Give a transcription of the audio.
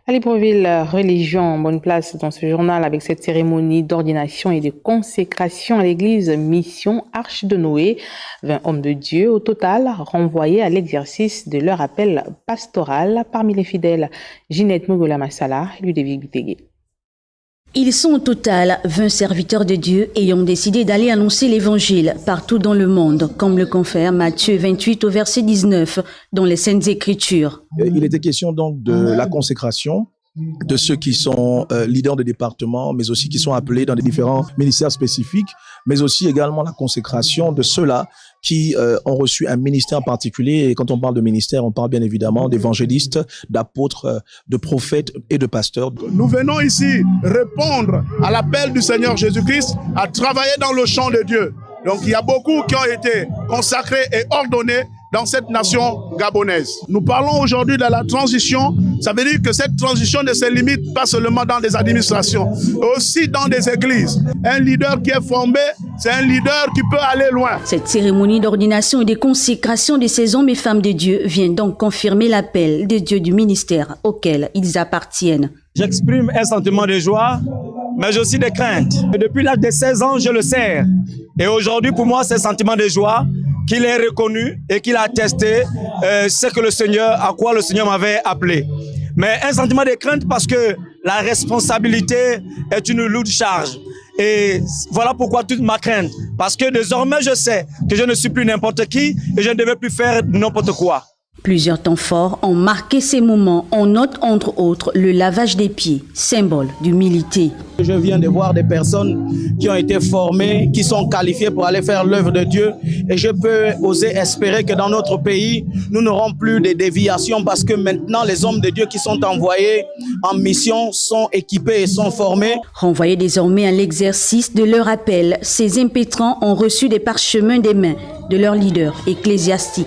À Libreville, religion en bonne place dans ce journal avec cette cérémonie d'ordination et de consécration à l'église Mission Arche de Noé. 20 hommes de Dieu au total renvoyés à l'exercice de leur appel pastoral. Parmi les fidèles, Ginette Mogola Massala et Ludovic Bitegué. Ils sont au total 20 serviteurs de Dieu ayant décidé d'aller annoncer l'évangile partout dans le monde, comme le confère Matthieu 28 au verset 19 dans les Saintes Écritures. Il était question donc de la consécration de ceux qui sont leaders de département, mais aussi qui sont appelés dans des différents ministères spécifiques, mais aussi également la consécration de ceux-là qui ont reçu un ministère particulier. Et quand on parle de ministère, on parle bien évidemment d'évangélistes, d'apôtres, de prophètes et de pasteurs. Nous venons ici répondre à l'appel du Seigneur Jésus-Christ à travailler dans le champ de Dieu. Donc il y a beaucoup qui ont été consacrés et ordonnés dans cette nation gabonaise. Nous parlons aujourd'hui de la transition. Ça veut dire que cette transition ne se limite pas seulement dans des administrations, aussi dans des églises. Un leader qui est formé, c'est un leader qui peut aller loin. Cette cérémonie d'ordination et de consécration de ces hommes et femmes de Dieu vient donc confirmer l'appel de Dieu du ministère auquel ils appartiennent. J'exprime un sentiment de joie, mais j'ai aussi des craintes. Depuis l'âge de 16 ans, je le sers. Et aujourd'hui, pour moi, c'est un sentiment de joie qu'il ait reconnu et qu'il a attesté ce que le Seigneur, à quoi le Seigneur m'avait appelé. Mais un sentiment de crainte parce que la responsabilité est une lourde charge. Et voilà pourquoi toute ma crainte. Parce que désormais, je sais que je ne suis plus n'importe qui et je ne devais plus faire n'importe quoi. Plusieurs temps forts ont marqué ces moments. On note entre autres le lavage des pieds, symbole d'humilité. Je viens de voir des personnes qui ont été formées, qui sont qualifiées pour aller faire l'œuvre de Dieu. Et je peux oser espérer que dans notre pays, nous n'aurons plus de déviations parce que maintenant, les hommes de Dieu qui sont envoyés en mission sont équipés et sont formés. Renvoyés désormais à l'exercice de leur appel, ces impétrants ont reçu des parchemins des mains de leurs leaders ecclésiastiques.